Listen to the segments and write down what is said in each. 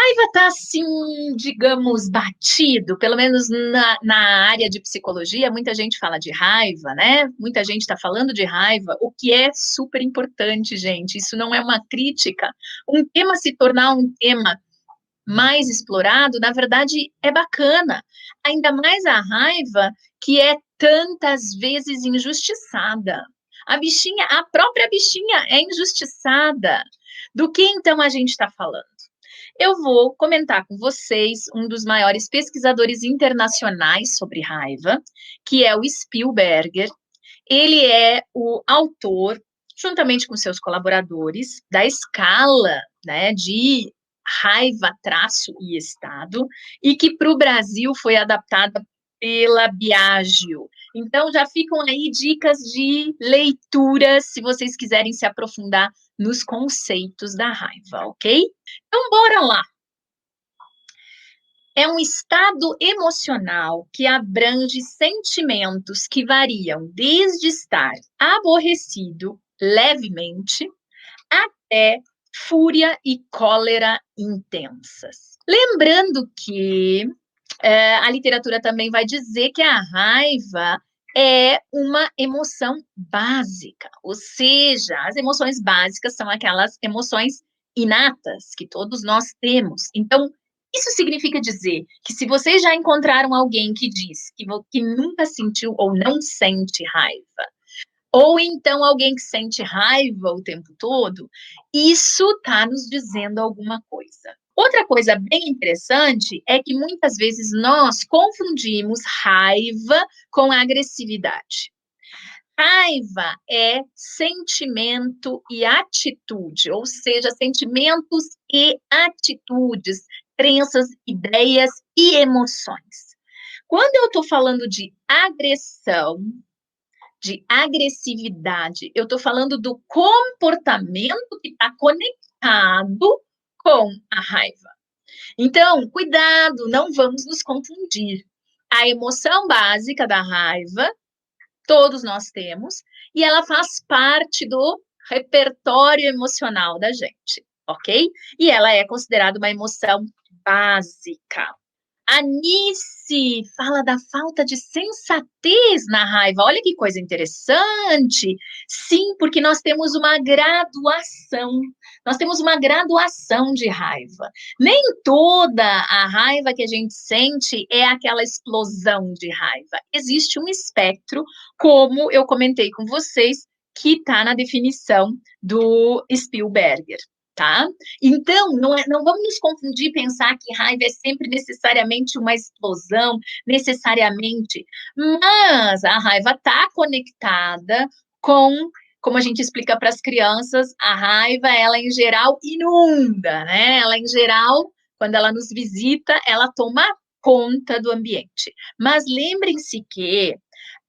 raiva está assim, digamos, batido, pelo menos na área de psicologia, muita gente fala de raiva, né? Muita gente está falando de raiva, o que é super importante, gente. Isso não é uma crítica. Um tema se tornar um tema mais explorado, na verdade, é bacana. Ainda mais a raiva que é tantas vezes injustiçada. A própria bichinha é injustiçada. Do que então a gente está falando? Eu vou comentar com vocês um dos maiores pesquisadores internacionais sobre raiva, que é o Spielberger. Ele é o autor, juntamente com seus colaboradores, da escala, né, de raiva, traço e estado, e que para o Brasil foi adaptada pela Biagio. Então, já ficam aí dicas de leitura, se vocês quiserem se aprofundar nos conceitos da raiva, ok? Então, bora lá. É um estado emocional que abrange sentimentos que variam desde estar aborrecido levemente até fúria e cólera intensas. Lembrando que a literatura também vai dizer que a raiva é uma emoção básica, ou seja, as emoções básicas são aquelas emoções inatas que todos nós temos. Então, isso significa dizer que se vocês já encontraram alguém que diz que nunca sentiu ou não sente raiva, ou então alguém que sente raiva o tempo todo, isso está nos dizendo alguma coisa. Outra coisa bem interessante é que muitas vezes nós confundimos raiva com agressividade. Raiva é sentimento e atitude, ou seja, sentimentos e atitudes, crenças, ideias e emoções. Quando eu estou falando de agressão, de agressividade, eu estou falando do comportamento que está conectado com a raiva. Então, cuidado, não vamos nos confundir. A emoção básica da raiva, todos nós temos, e ela faz parte do repertório emocional da gente, ok? E ela é considerada uma emoção básica. A Nice fala da falta de sensatez na raiva. Olha que coisa interessante. Sim, porque nós temos uma graduação. Nós temos uma graduação de raiva. Nem toda a raiva que a gente sente é aquela explosão de raiva. Existe um espectro, como eu comentei com vocês, que está na definição do Spielberger. Tá? Então, não vamos nos confundir e pensar que raiva é sempre necessariamente uma explosão, necessariamente, mas a raiva está conectada com, como a gente explica para as crianças, a raiva, ela em geral inunda, né? Ela em geral, quando ela nos visita, ela toma conta do ambiente. Mas lembrem-se que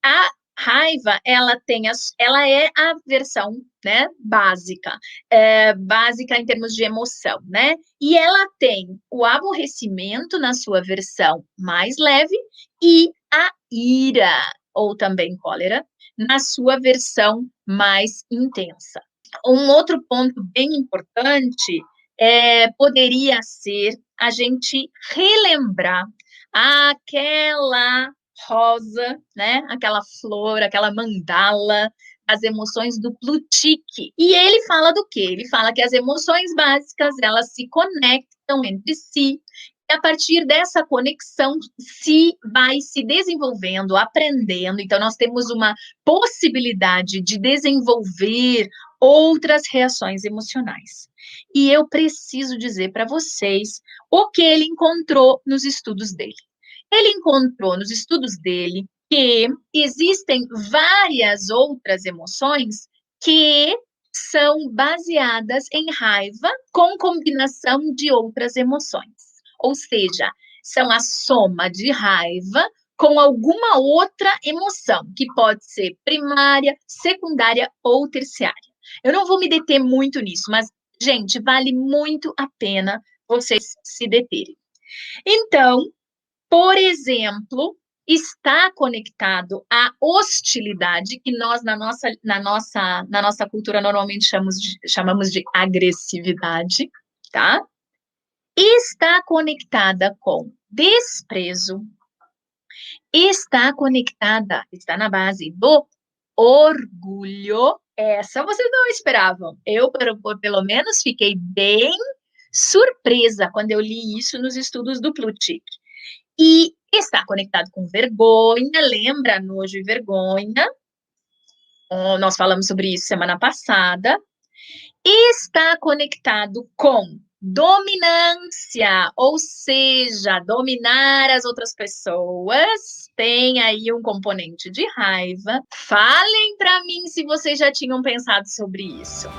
a raiva, ela é a versão, né, básica, básica em termos de emoção, né? E ela tem o aborrecimento na sua versão mais leve e a ira, ou também cólera, na sua versão mais intensa. Um outro ponto bem importante poderia ser a gente relembrar aquela rosa, né? Aquela flor, aquela mandala, as emoções do Plutique. E ele fala do quê? Ele fala que as emoções básicas, elas se conectam entre si, e a partir dessa conexão se vai se desenvolvendo, aprendendo. Então, nós temos uma possibilidade de desenvolver outras reações emocionais. E eu preciso dizer para vocês o que ele encontrou nos estudos dele. Ele encontrou nos estudos dele que existem várias outras emoções que são baseadas em raiva com combinação de outras emoções. Ou seja, são a soma de raiva com alguma outra emoção, que pode ser primária, secundária ou terciária. Eu não vou me deter muito nisso, mas, gente, vale muito a pena vocês se deterem. Então, por exemplo, está conectado à hostilidade, que nós, na nossa cultura, normalmente chamamos de agressividade, tá? está conectada com desprezo, está na base do orgulho. Essa vocês não esperavam. Eu, pelo menos, fiquei bem surpresa quando eu li isso nos estudos do Plutchik. E está conectado com vergonha, lembra nojo e vergonha? Nós falamos sobre isso semana passada. Está conectado com dominância, ou seja, dominar as outras pessoas. Tem aí um componente de raiva. Falem para mim se vocês já tinham pensado sobre isso.